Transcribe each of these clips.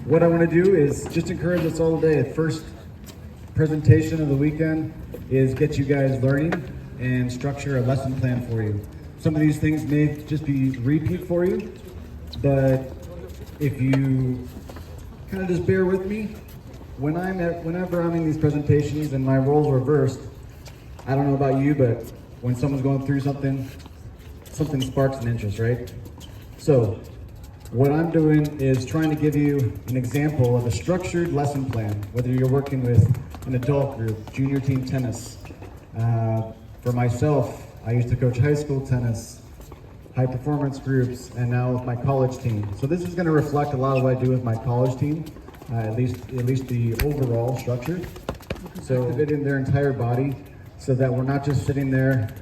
what I want to do is just encourage us all today. The first presentation of the weekend is get you guys learning and structure a lesson plan for you. Some of these things may just be repeat for you, but if you kind of just bear with me, whenever I'm in these presentations and my role's reversed, I don't know about you, but when someone's going through something sparks an interest, right? So what I'm doing is trying to give you an example of a structured lesson plan, whether you're working with an adult group, junior team tennis. For myself, I used to coach high school tennis, high performance groups, and now with my college team. So this is going to reflect a lot of what I do with my college team, at least the overall structure. So fit in their entire body so that we're not just sitting there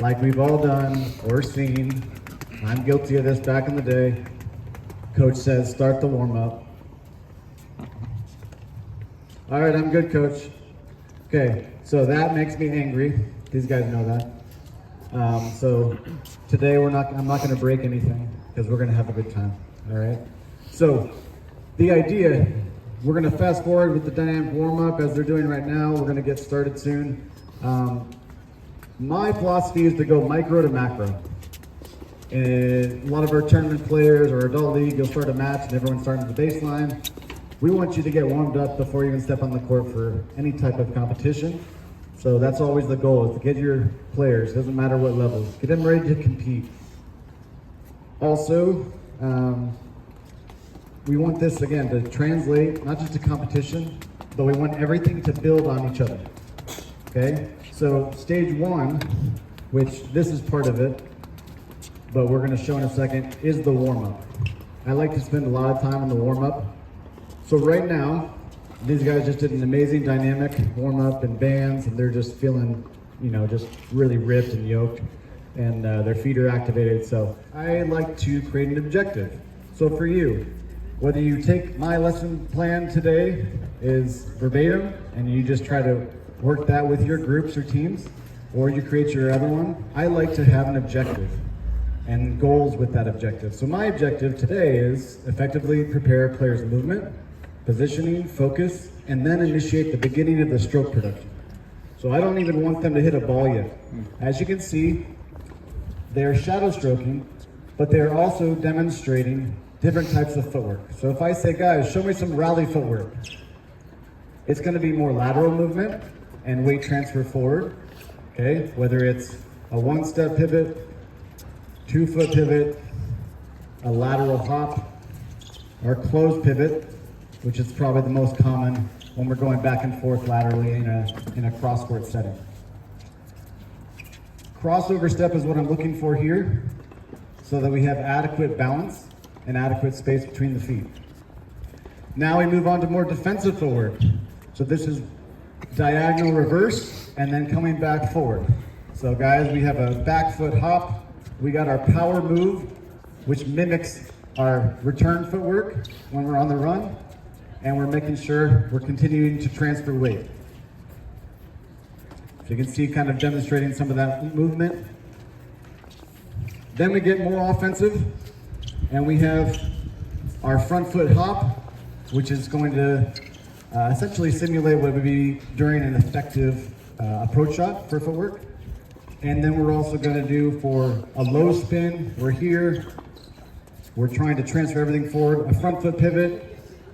like we've all done or seen. I'm guilty of this back in the day. Coach says, start the warm-up. All right, I'm good, coach. Okay, so that makes me angry. These guys know that. So today I'm not going to break anything because we're going to have a good time. All right. So the idea, we're going to fast forward with the dynamic warm-up as they're doing right now. We're going to get started soon. My philosophy is to go micro to macro. And a lot of our tournament players or adult league, you'll start a match and everyone's starting at the baseline. We want you to get warmed up before you even step on the court for any type of competition. So that's always the goal, is to get your players, doesn't matter what level, get them ready to compete. Also, we want this, again, to translate not just to competition, but we want everything to build on each other. Okay? So stage one, which this is part of it, but we're going to show in a second, is the warm-up. I like to spend a lot of time on the warm-up. So right now, these guys just did an amazing dynamic warm-up and bands, and they're just feeling, just really ripped and yoked, and their feet are activated. So I like to create an objective. So for you, whether you take my lesson plan today is verbatim, and you just try to work that with your groups or teams, or you create your other one, I like to have an objective and goals with that objective. So my objective today is effectively prepare players' movement, positioning, focus, and then initiate the beginning of the stroke production. So I don't even want them to hit a ball yet. As you can see, they're shadow stroking, but they're also demonstrating different types of footwork. So if I say, guys, show me some rally footwork, it's going to be more lateral movement and weight transfer forward, okay? Whether it's a one-step pivot, 2-foot pivot, a lateral hop, or closed pivot, which is probably the most common when we're going back and forth laterally in a crosscourt setting. Crossover step is what I'm looking for here, so that we have adequate balance and adequate space between the feet. Now we move on to more defensive footwork. So this is diagonal reverse and then coming back forward. So guys, we have a back foot hop. We got our power move, which mimics our return footwork when we're on the run. And we're making sure we're continuing to transfer weight. So you can see kind of demonstrating some of that movement. Then we get more offensive, and we have our front foot hop, which is going to essentially simulate what would be during an effective approach shot for footwork. And then we're also going to do for a low spin, we're here, we're trying to transfer everything forward, a front foot pivot,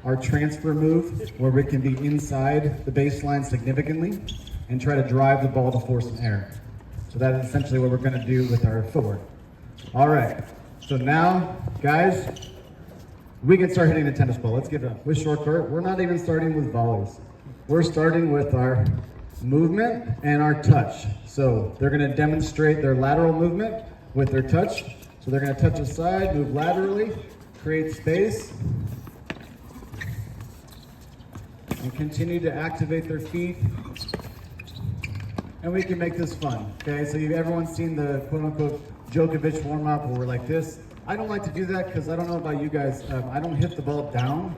our transfer move, where we can be inside the baseline significantly and try to drive the ball to force an error. So that is essentially what we're going to do with our footwork. All right, so now, guys, we can start hitting the tennis ball. Let's give it up. With short court, we're not even starting with volleys. We're starting with our movement and our touch. So they're going to demonstrate their lateral movement with their touch. So they're going to touch aside, move laterally, create space, and continue to activate their feet. And we can make this fun, okay? So everyone's seen the quote-unquote Djokovic warm-up where we're like this. I don't like to do that because I don't know about you guys. I don't hit the ball down.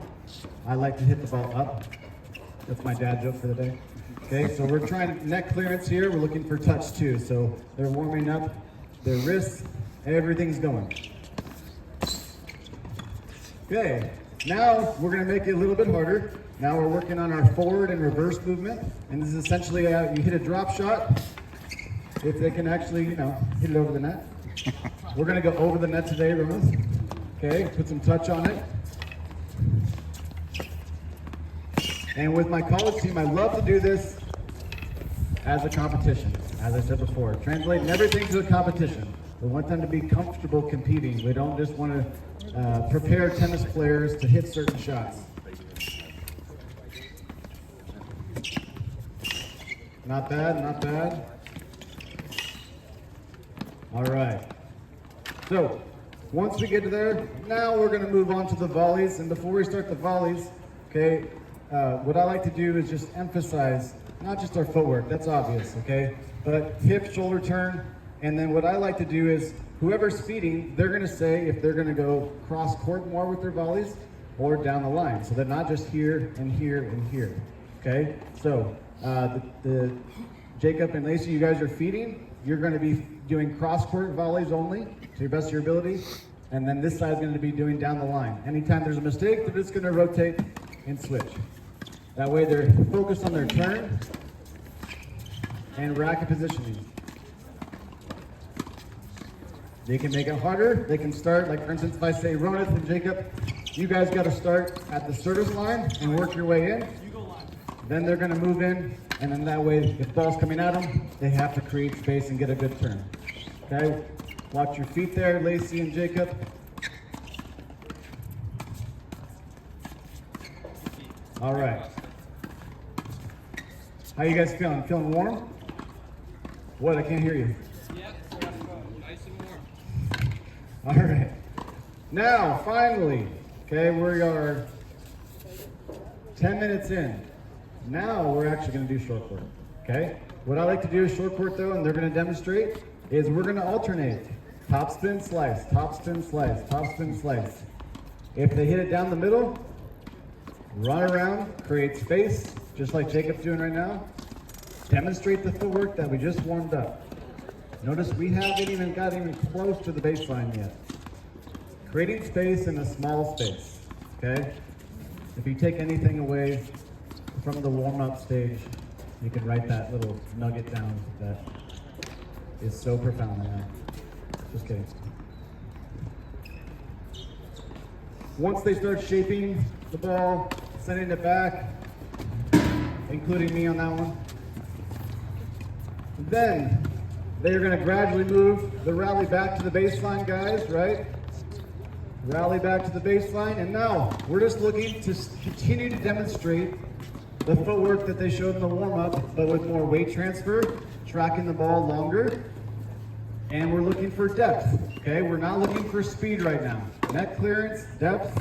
I like to hit the ball up. That's my dad joke for the day. Okay, so we're trying neck clearance here. We're looking for touch too. So they're warming up their wrists. Everything's going. Okay, Now we're going to make it a little bit harder. Now we're working on our forward and reverse movement. And this is essentially you hit a drop shot. If they can actually, hit it over the net. We're going to go over the net today, Romas. Okay, put some touch on it. And with my college team, I love to do this as a competition, as I said before. Translating everything to a competition. We want them to be comfortable competing. We don't just want to prepare tennis players to hit certain shots. Not bad, not bad. All right. So, once we get to there, now we're going to move on to the volleys. And before we start the volleys, okay, what I like to do is just emphasize not just our footwork, that's obvious, okay, but hip, shoulder turn. And then what I like to do is whoever's feeding, they're going to say if they're going to go cross court more with their volleys or down the line. So they're not just here and here and here, okay? So the Jacob and Lacey, you guys are feeding. You're going to be doing cross court volleys only to the best of your ability. And then this side is going to be doing down the line. Anytime there's a mistake, they're just going to rotate and switch. That way they're focused on their turn and racket positioning. They can make it harder. They can start, like for instance, if I say Ronith and Jacob, you guys got to start at the service line and work your way in. Then they're going to move in, and then that way, if ball's coming at them, they have to create space and get a good turn. Okay? Watch your feet there, Lacey and Jacob. All right. How you guys feeling? Feeling warm? What? I can't hear you. Yeah, nice and warm. All right. Now, finally, okay, we are 10 minutes in. Now we're actually going to do short court, okay? What I like to do is short court though, and they're going to demonstrate, is we're going to alternate. Top spin, slice, top spin, slice, top spin, slice. If they hit it down the middle, run around, create space, just like Jacob's doing right now. Demonstrate the footwork that we just warmed up. Notice we haven't even got close to the baseline yet. Creating space in a small space, okay? If you take anything away from the warm-up stage, you can write that little nugget down that is so profound. Just kidding. Once they start shaping the ball, sending it back, including me on that one, then they're going to gradually move the rally back to the baseline, guys, right? Rally back to the baseline, and now we're just looking to continue to demonstrate the footwork that they showed in the warm-up, but with more weight transfer, tracking the ball longer, and we're looking for depth, okay? We're not looking for speed right now. Net clearance, depth.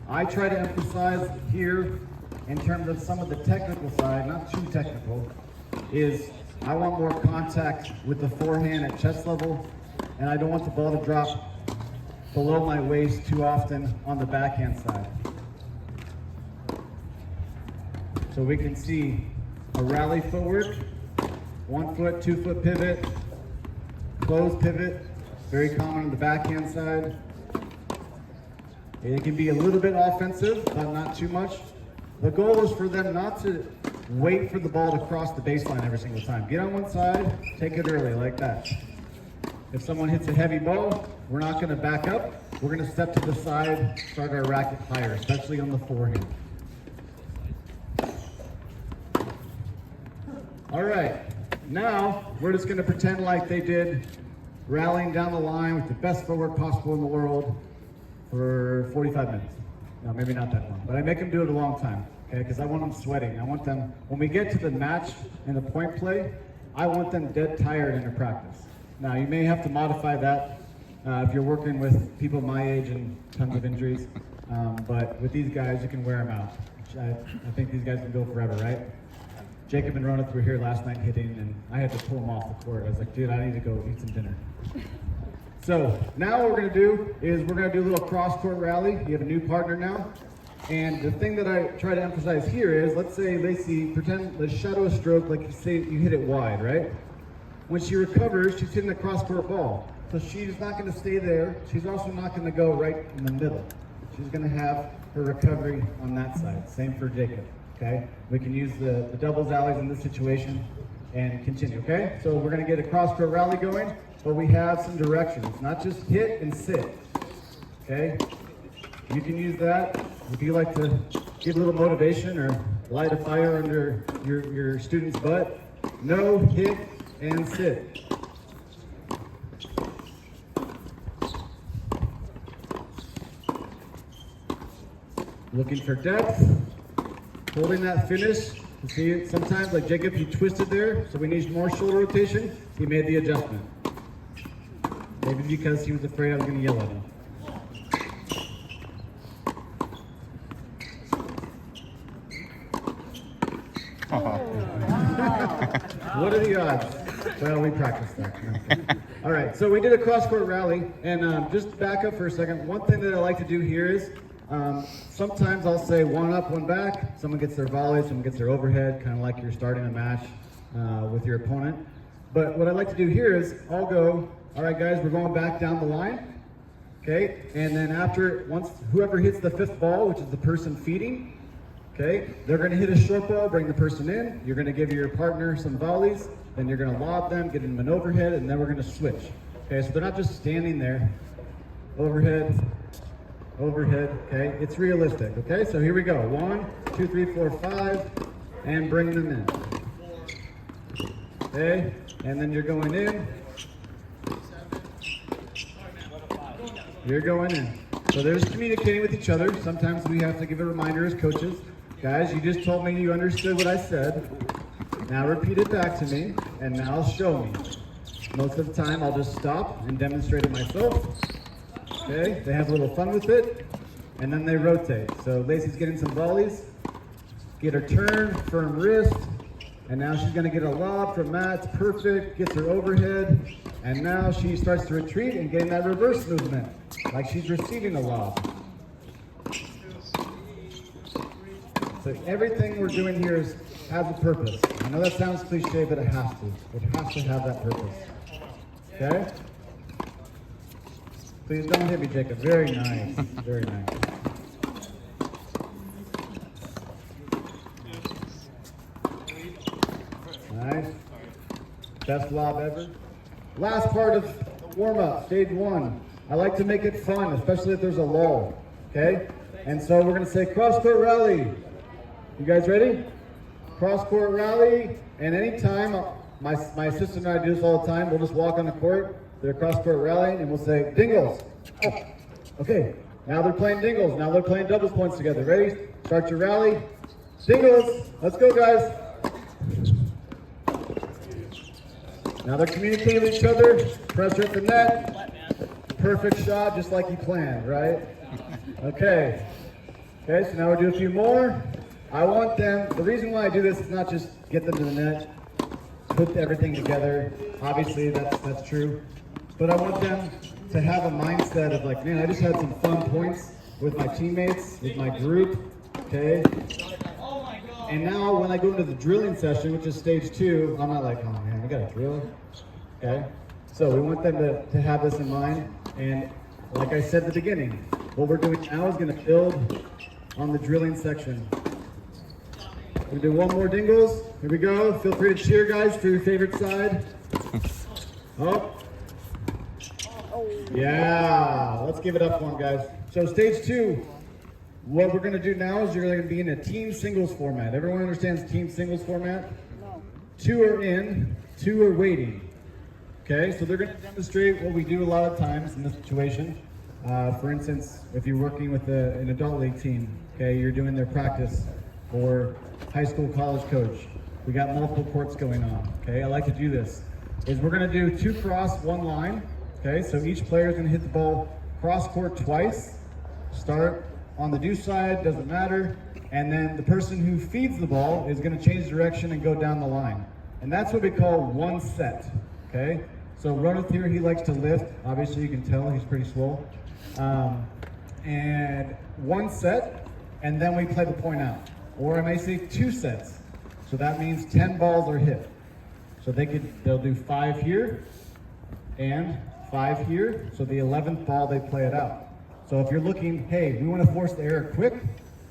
I try to emphasize here, in terms of some of the technical side, not too technical, is I want more contact with the forehand at chest level, and I don't want the ball to drop below my waist too often on the backhand side. So we can see a rally footwork, 1 foot, 2 foot pivot, closed pivot, very common on the backhand side. It can be a little bit offensive, but not too much. The goal is for them not to wait for the ball to cross the baseline every single time. Get on one side, take it early like that. If someone hits a heavy ball, we're not going to back up. We're going to step to the side, start our racket higher, especially on the forehand. All right, now we're just going to pretend like they did rallying down the line with the best footwork possible in the world for 45 minutes. No, maybe not that long, but I make them do it a long time, okay? Because I want them sweating. I want them, when we get to the match and the point play, I want them dead tired in their practice. Now, you may have to modify that if you're working with people my age and tons of injuries, but with these guys, you can wear them out. I think these guys can go forever, right? Jacob and Ronith were here last night hitting, and I had to pull them off the court. I was like, dude, I need to go eat some dinner. So now what we're going to do is we're going to do a little cross-court rally. You have a new partner now. And the thing that I try to emphasize here is, let's say Lacey, pretend the shadow stroke, like you say you hit it wide, right? When she recovers, she's hitting a cross-court ball. So she's not going to stay there. She's also not going to go right in the middle. she's gonna have her recovery on that side. Same for Jacob, okay? We can use the doubles alleys in this situation and continue, okay? So we're gonna get a cross-court rally going, but we have some directions, not just hit and sit, okay? You can use that if you like to give a little motivation or light a fire under your student's butt. No, hit, and sit. Looking for depth, holding that finish. You see, sometimes, like Jacob, he twisted there, so we need more shoulder rotation. He made the adjustment. Maybe because he was afraid I was going to yell at him. What are the odds? Well, we practiced that. Okay. All right, so we did a cross-court rally, and just back up for a second. One thing that I like to do here is sometimes I'll say one up, one back. Someone gets their volley, someone gets their overhead, kind of like you're starting a match with your opponent. But what I like to do here is I'll go, all right, guys, we're going back down the line. Okay, and then once whoever hits the fifth ball, which is the person feeding, okay, they're going to hit a short ball, bring the person in. You're going to give your partner some volleys, then you're going to lob them, get them an overhead, and then we're going to switch. Okay, so they're not just standing there. Overhead, overhead, okay? It's realistic, okay? So here we go. 1, 2, 3, 4, 5, and bring them in. Okay, and then you're going in. You're going in. So there's communicating with each other. Sometimes we have to give a reminder as coaches. Guys, you just told me you understood what I said. Now repeat it back to me, and now show me. Most of the time, I'll just stop and demonstrate it myself. Okay, they have a little fun with it, and then they rotate. So Lacey's getting some volleys. Get her turn, firm wrist, and now she's gonna get a lob from Matt. It's perfect, gets her overhead, and now she starts to retreat and getting that reverse movement, like she's receiving a lob. So everything we're doing here has a purpose. I know that sounds cliche, but it has to. It has to have that purpose. Okay? Please don't hit me, Jacob. Very nice. Very nice. Nice. Best lob ever. Last part of the warm-up, stage 1. I like to make it fun, especially if there's a lull. Okay? And so we're going to say cross-court rally. You guys ready? Cross-court rally. And anytime, my assistant and I do this all the time, we'll just walk on the court. They're cross-court rallying, and we'll say, dingles. Oh, okay, now they're playing dingles. Now they're playing doubles points together. Ready? Start your rally. Dingles. Let's go, guys. Now they're communicating with each other. Pressure at the net. Perfect shot, just like you planned, right? Okay. Okay, so now we'll do a few more. I want them, the reason why I do this is not just get them to the net, put everything together. Obviously, that's true. But I want them to have a mindset of like, man, I just had some fun points with my teammates, with my group, okay? And now when I go into the drilling session, which is stage 2, I'm not like, oh man, we gotta drill, okay? So we want them to have this in mind. And like I said at the beginning, what we're doing now is gonna build on the drilling section. We'll do one more dingles. Here we go. Feel free to cheer, guys, for your favorite side. Oh. Yeah, let's give it up for them, guys. So stage 2, what we're going to do now is you're going to be in a team singles format. Everyone understands team singles format? No. 2 are in, 2 are waiting. Okay, so they're going to demonstrate what we do a lot of times in this situation. For instance, if you're working with an adult league team, okay, you're doing their practice, or high school, college coach. We got multiple courts going on, okay? I like to do this, is we're gonna do 2 cross, 1 line, okay? So each player is gonna hit the ball cross court twice, start on the due side, doesn't matter, and then the person who feeds the ball is gonna change direction and go down the line. And that's what we call 1 set, okay? So Ronald here, he likes to lift. Obviously you can tell he's pretty swole. And 1 set, and then we play the point out. Or I may say 2 sets. So that means 10 balls are hit. So they'll do 5 here and 5 here. So the 11th ball they play it out. So if you're looking, hey, we want to force the error quick,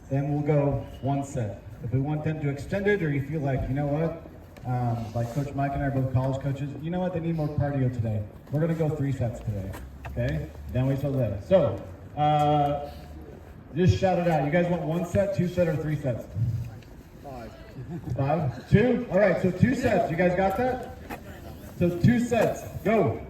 then we'll go 1 set. If we want them to extend it, or you feel like, you know what, like Coach Mike and I are both college coaches, you know what, they need more cardio today. We're going to go 3 sets today, okay? Then we shall live. So, just shout it out. You guys want 1 set, 2 set, or 3 sets? 5? 2? All right, so 2 sets. You guys got that? So 2 sets. Go.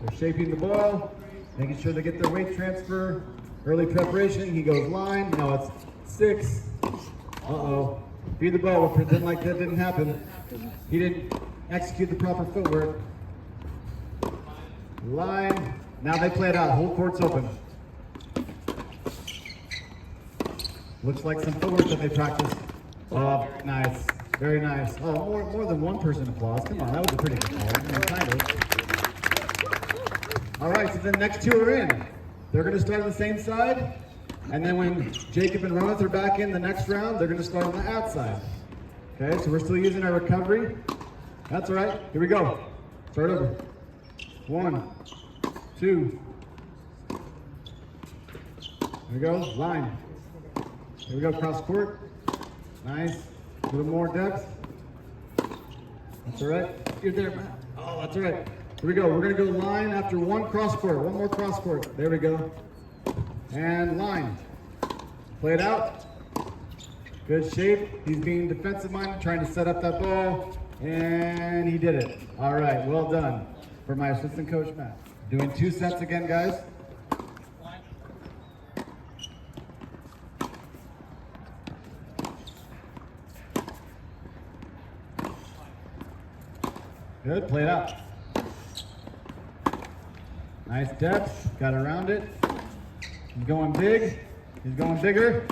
They're shaping the ball, making sure they get their weight transfer. Early preparation. He goes line. Now it's 6. Uh-oh. Feed the ball. We'll pretend like that didn't happen. He didn't execute the proper footwork. Line. Now they play it out. Whole court's open. Looks like some footwork that they practiced. Oh, nice. Very nice. Oh, more than one person applause. Come on, that was a pretty good call. Kind of. All right, so the next 2 are in. They're going to start on the same side. And then when Jacob and Ronith are back in the next round, they're going to start on the outside. Okay, so we're still using our recovery. That's all right. Here we go. Start over. 1, 2. Here we go. Line. Here we go. Cross court. Nice. A little more depth. That's all right. You're there, Matt. Oh, that's all right. Here we go. We're going to go line after 1 cross court. 1 more cross court. There we go. And line. Play it out. Good shape. He's being defensive minded, trying to set up that ball. And he did it. All right. Well done for my assistant coach, Matt. Doing 2 sets again, guys. Good. Play it out. Nice depth. Got around it. He's going big. He's going bigger.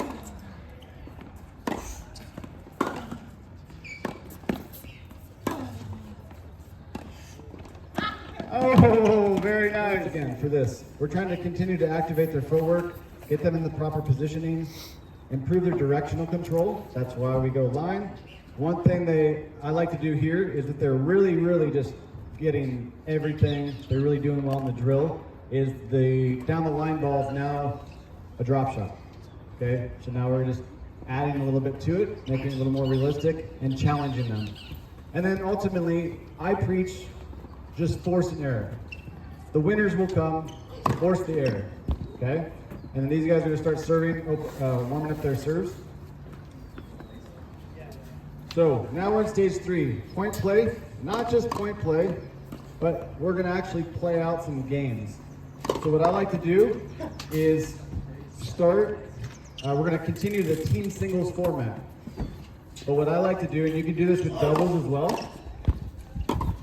Oh, very nice. Again, for this, we're trying to continue to activate their footwork, get them in the proper positioning, improve their directional control. That's why we go line. One thing I like to do here is that they're really just getting everything. They're really doing well in the drill. Is the down the line ball is now a drop shot. Okay, so now we're just adding a little bit to it, making it a little more realistic and challenging them. And then ultimately, I preach just force and error. The winners will come, force the error. Okay, and then these guys are going to start serving, warming up their serves. So now we're in stage 3, point play. Not just point play, but we're going to actually play out some games. So what I like to do is start, we're going to continue the team singles format. But what I like to do, and you can do this with doubles as well.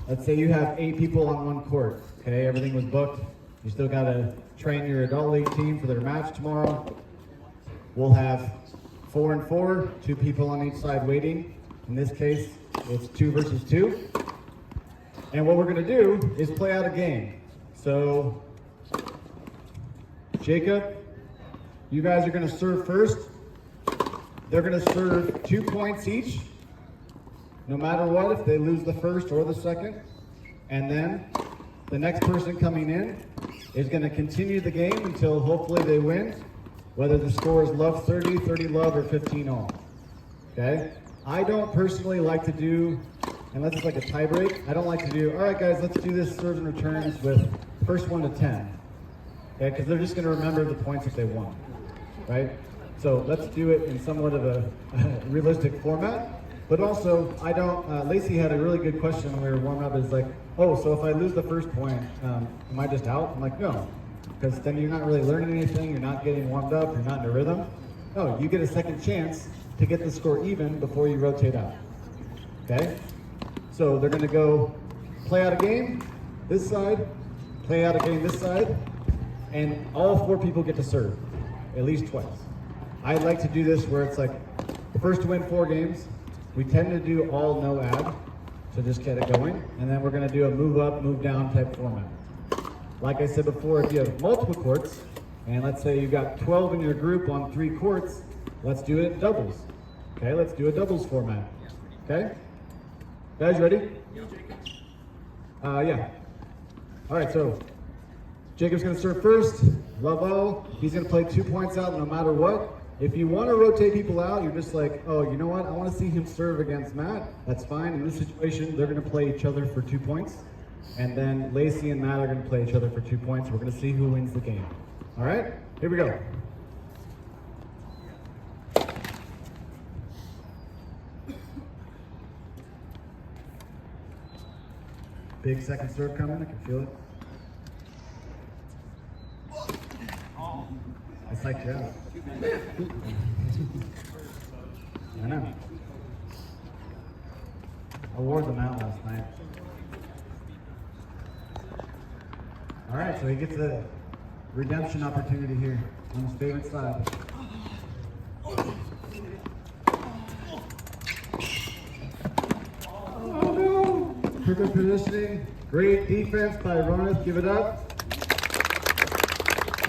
Let's say you have 8 people on 1 court. Okay, everything was booked. You still got to train your adult league team for their match tomorrow. We'll have 4 and 4, 2 people on each side waiting. In this case, it's 2 versus 2. And what we're going to do is play out a game. So, Jacob, you guys are going to serve first. They're going to serve 2 points each, no matter what, if they lose the first or the second. And then the next person coming in is going to continue the game until hopefully they win, whether the score is love 30, 30 love, or 15 all. Okay? I don't personally like to do, unless it's like a tie break, I don't like to do, all right guys, let's do this serves and returns with first 1 to 10. Okay, because they're just going to remember the points that they won, right? So let's do it in somewhat of a realistic format. But also, I don't, Lacey had a really good question when we were warming up, is like, oh, so if I lose the first point, am I just out? I'm like, no, because then you're not really learning anything, you're not getting warmed up, you're not in a rhythm. No, you get a second chance to get the score even before you rotate out, okay? So they're gonna go play out a game this side, play out a game this side, and all 4 people get to serve, at least twice. I like to do this where it's like, first to win 4 games, we tend to do all no ad, to just get it going, and then we're gonna do a move up, move down type format. Like I said before, if you have multiple courts, and let's say you've got 12 in your group on 3 courts, let's do it doubles. Okay, let's do a doubles format. Okay? Guys ready? Yeah. All right, so Jacob's gonna serve first, love all. He's gonna play 2 points out no matter what. If you wanna rotate people out, you're just like, oh, you know what? I wanna see him serve against Matt. That's fine. In this situation, they're gonna play each other for 2 points. And then Lacey and Matt are gonna play each other for 2 points. We're gonna see who wins the game. All right, here we go. Big second serve coming, I can feel it. It's like, yeah. I know. I wore them out last night. All right, so he gets a redemption opportunity here on his favorite side. Oh no! Perfect positioning. Great defense by Ronith. Give it up.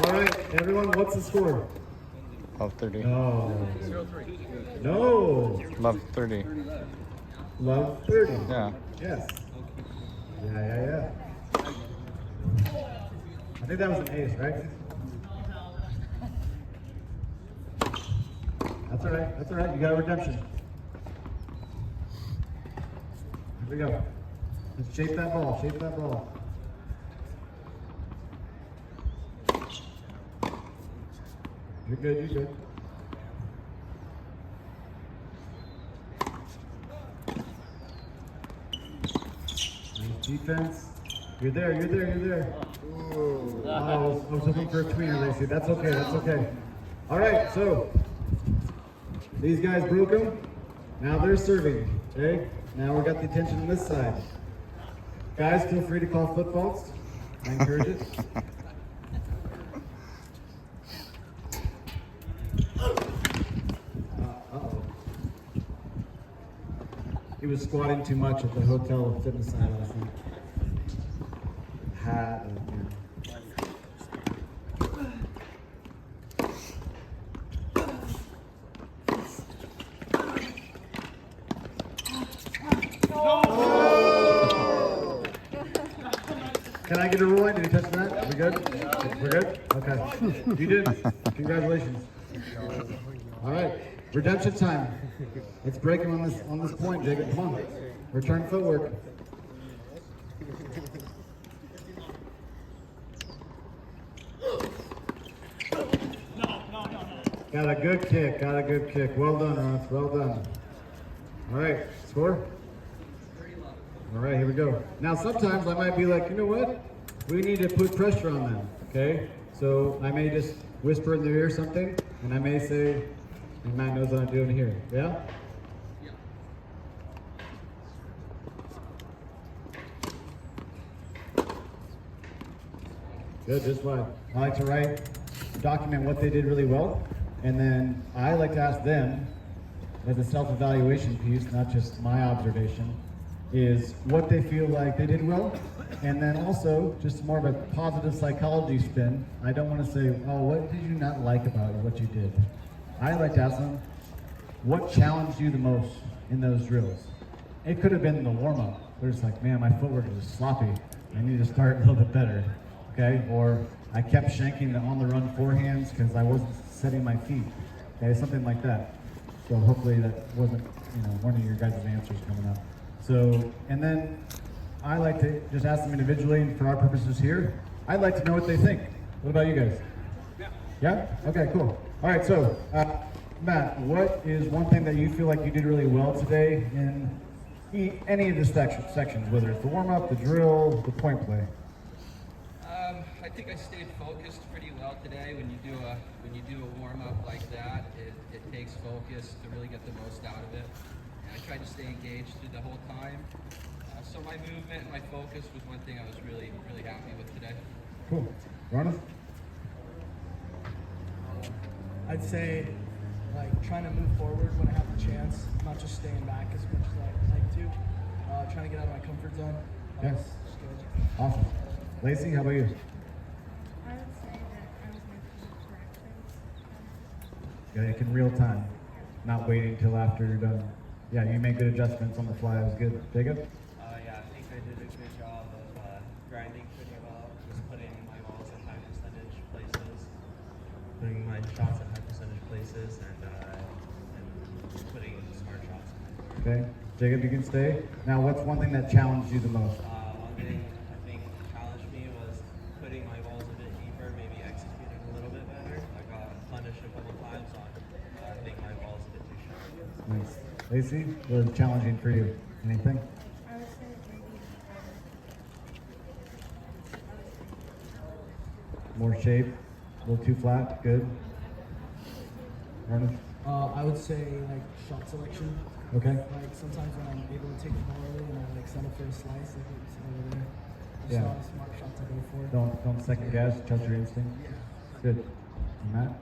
All right, everyone, what's the score? Love 30. No. No. Love 30. Love 30. Yeah. Yes. Yeah. I think that was an ace, right? That's all right. That's all right. You got a redemption. Here we go. Let's shape that ball. Shape that ball. You're good. You're good. Nice defense. You're there. You're there. You're there. Oh, I was hoping for a tweener, Lacey. That's okay. That's okay. All right. So these guys broke them. Now they're serving. Okay. Now we got the attention on this side. Guys, feel free to call foot faults. I encourage it. Uh-oh. He was squatting too much at the hotel fitness side last night. Hat and, Can I get a ruling? Did you touch that? Are we good? We're good? Okay. You did. Congratulations. All right. Redemption time. Let's break him on this point, Jacob. Come on. Return footwork. Got a good kick. Got a good kick. Well done, Ron. Well done. All right. Score? All right, here we go. Now, sometimes I might be like, you know what? We need to put pressure on them, okay? So I may just whisper in their ear something, and I may say, and Matt knows what I'm doing here. Yeah? Good, just fine. I like to document what they did really well, and then I like to ask them, as a self-evaluation piece, not just my observation, is what they feel like they did well, and then also just more of a positive psychology spin. I don't want to say, oh, what did you not like about what you did? I like to ask them, what challenged you the most in those drills? It could have been the warm-up. They're just like, man, my footwork is sloppy. I need to start a little bit better, okay? Or I kept shanking the on-the-run forehands because I wasn't setting my feet, okay? Something like that. So hopefully that wasn't, one of your guys' answers coming up. So, and then I like to just ask them individually, and for our purposes here, I'd like to know what they think. What about you guys? Yeah? Okay, cool. All right, so Matt, what is one thing that you feel like you did really well today in any of the sections, whether it's the warm-up, the drill, the point play? I think I stayed focused pretty well today. When you do a warm-up like that, it takes focus to really get the most out of it. I tried to stay engaged through the whole time. So my movement and my focus was one thing I was really, really happy with today. Cool. Ronald? I'd say trying to move forward when I have the chance, not just staying back as much as I like to. Trying to get out of my comfort zone. Yes. Just good. Awesome. Lacey, how about you? I would say that I was making corrections. Yeah, in real time, not waiting till after you're done. Yeah, you made good adjustments on the fly. It was good. Jacob? Yeah, I think I did a good job of grinding pretty well, just putting my balls in my shots in high percentage places and putting smart shots in. Okay, Jacob, you can stay. Now, what's one thing that challenged you the most? One thing I think challenged me was putting my balls a bit deeper, maybe executing a little bit better. I got punished a couple times on I think my ball's a bit too sharp. Nice. Lacey, what was challenging for you? Anything? I would say maybe More shape? A little too flat? Good? Ernest? I would say like shot selection. Okay. Like sometimes when I'm able to take the ball early and I like settle for a slice, like what you said over there. Just Yeah. not a smart shot to go for. Don't second guess, trust your instinct. Yeah. Good. And Matt?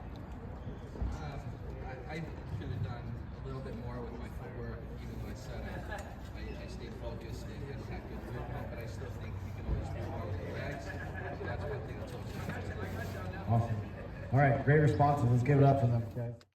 I should have done a little bit more with my footwork, even though I said I stayed focused and had good movement, but I still think you can always do more with the legs. That's one thing that's always challenging. Awesome. All right, great responses. Let's give it up for them, guys.